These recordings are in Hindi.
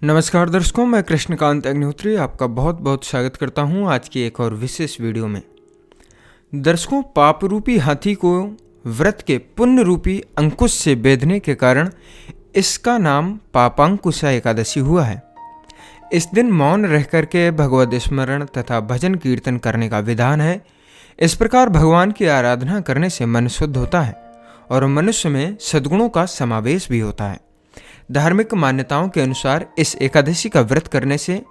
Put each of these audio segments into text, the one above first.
नमस्कार दर्शकों, मैं कृष्णकांत अग्निहोत्री आपका बहुत बहुत स्वागत करता हूं आज की एक और विशेष वीडियो में। दर्शकों, पाप रूपी हाथी को व्रत के पुण्य रूपी अंकुश से बेधने के कारण इसका नाम पापांकुशा एकादशी हुआ है। इस दिन मौन रह करके भगवद स्मरण तथा भजन कीर्तन करने का विधान है। इस प्रकार भगवान की आराधना करने से मन शुद्ध होता है और मनुष्य में सद्गुणों का समावेश भी होता है। धार्मिक मान्यताओं के अनुसार इस एकादशी का व्रत करने से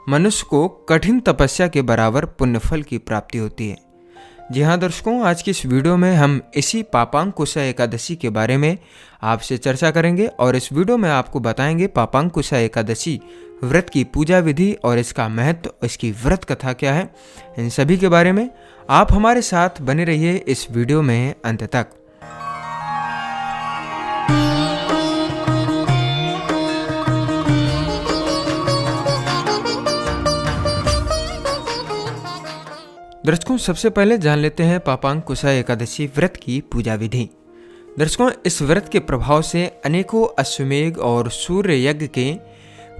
मनुष्य को कठिन तपस्या के बराबर पुण्य फल की प्राप्ति होती है। जी हाँ दर्शकों, आज की इस वीडियो में हम इसी पापांकुशा एकादशी के बारे में आपसे चर्चा करेंगे और इस वीडियो में आपको बताएंगे पापांकुशा एकादशी व्रत की पूजा विधि और इसका महत्व, इसकी व्रत कथा क्या है, इन सभी के बारे में। आप हमारे साथ बने रहिए इस वीडियो में अंत तक। दर्शकों, सबसे पहले जान लेते हैं पापांकुशा एकादशी व्रत की पूजा विधि। दर्शकों, इस व्रत के प्रभाव से अनेकों अश्वमेघ और सूर्य यज्ञ के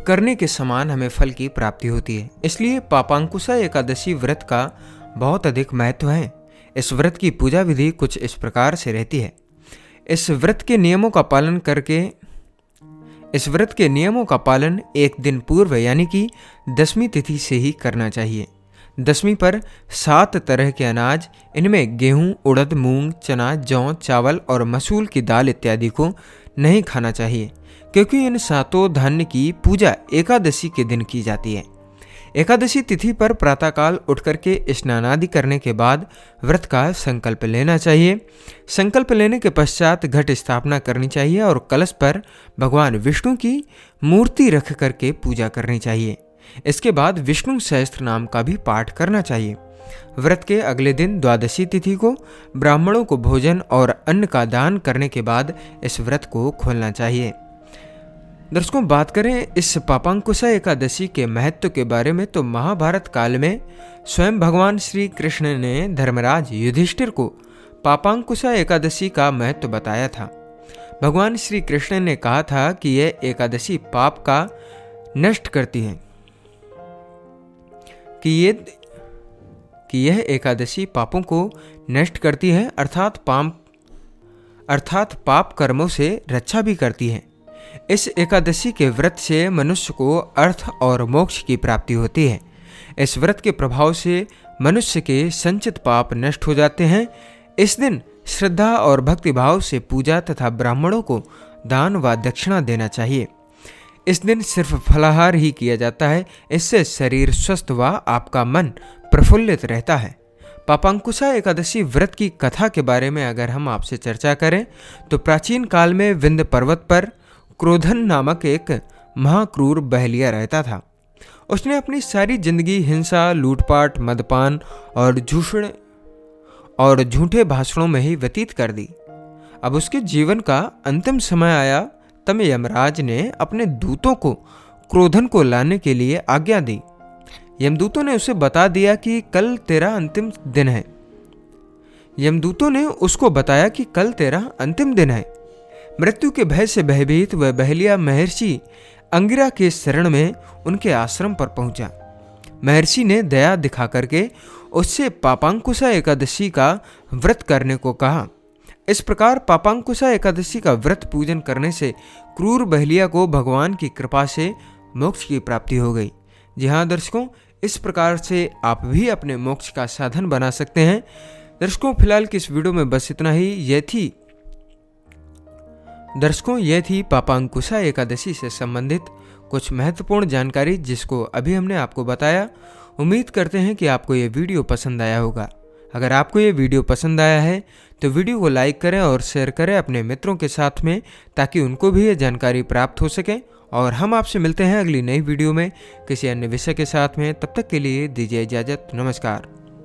करने के समान हमें फल की प्राप्ति होती है। इसलिए पापांकुशा एकादशी व्रत का बहुत अधिक महत्व है। इस व्रत की पूजा विधि कुछ इस प्रकार से रहती है। इस व्रत के नियमों का पालन एक दिन पूर्व यानी कि दशमी तिथि से ही करना चाहिए। दशमी पर 7 तरह के अनाज, इनमें गेहूं, उड़द, मूंग, चना, जौ, चावल और मसूल की दाल इत्यादि को नहीं खाना चाहिए, क्योंकि इन 7 धान्य की पूजा एकादशी के दिन की जाती है। एकादशी तिथि पर प्रातःकाल उठ करके स्नान आदि करने के बाद व्रत का संकल्प लेना चाहिए। संकल्प लेने के पश्चात घट स्थापना करनी चाहिए और कलश पर भगवान विष्णु की मूर्ति रख करके पूजा करनी चाहिए। इसके बाद विष्णु सहस्त्र नाम का भी पाठ करना चाहिए। व्रत के अगले दिन द्वादशी तिथि को ब्राह्मणों को भोजन और अन्न का दान करने के बाद इस व्रत को खोलना चाहिए। दर्शकों, बात करें इस पापांकुशा एकादशी के महत्व के बारे में तो महाभारत काल में स्वयं भगवान श्री कृष्ण ने धर्मराज युधिष्ठिर को पापांकुशा एकादशी का महत्व बताया था। भगवान श्री कृष्ण ने कहा था कि यह एकादशी पाप का नष्ट करती है, कि यह एकादशी पापों को नष्ट करती है, अर्थात पाप कर्मों से रक्षा भी करती है। इस एकादशी के व्रत से मनुष्य को अर्थ और मोक्ष की प्राप्ति होती है। इस व्रत के प्रभाव से मनुष्य के संचित पाप नष्ट हो जाते हैं। इस दिन श्रद्धा और भक्तिभाव से पूजा तथा ब्राह्मणों को दान व दक्षिणा देना चाहिए। इस दिन सिर्फ फलाहार ही किया जाता है। इससे शरीर स्वस्थ व आपका मन प्रफुल्लित रहता है। पापांकुशा एकादशी व्रत की कथा के बारे में अगर हम आपसे चर्चा करें तो प्राचीन काल में विंध्य पर्वत पर क्रोधन नामक एक महाक्रूर बहलिया रहता था। उसने अपनी सारी जिंदगी हिंसा, लूटपाट, मदपान और झूठे भाषणों में ही व्यतीत कर दी। अब उसके जीवन का अंतिम समय आया तब यमराज ने अपने दूतों को क्रोधन को लाने के लिए आज्ञा दी। यमदूतों ने उसे बता दिया कि कल तेरा अंतिम दिन है। यमदूतों ने उसको बताया कि कल तेरा अंतिम दिन है। मृत्यु के भय से भयभीत वह बहलिया महर्षि अंगिरा के शरण में उनके आश्रम पर पहुंचा। महर्षि ने दया दिखा करके उससे पापांकुशा एकादशी का व्रत करने को कहा। इस प्रकार पापांकुशा एकादशी का व्रत पूजन करने से क्रूर बहलिया को भगवान की कृपा से मोक्ष की प्राप्ति हो गई। जी हाँ दर्शकों, इस प्रकार से आप भी अपने मोक्ष का साधन बना सकते हैं। दर्शकों, फिलहाल की इस वीडियो में बस इतना ही। यह थी पापांकुशा एकादशी से संबंधित कुछ महत्वपूर्ण जानकारी जिसको अभी हमने आपको बताया। उम्मीद करते हैं कि आपको ये वीडियो पसंद आया होगा। अगर आपको ये वीडियो पसंद आया है तो वीडियो को लाइक करें और शेयर करें अपने मित्रों के साथ में, ताकि उनको भी ये जानकारी प्राप्त हो सके। और हम आपसे मिलते हैं अगली नई वीडियो में किसी अन्य विषय के साथ में। तब तक के लिए दीजिए इजाज़त। नमस्कार।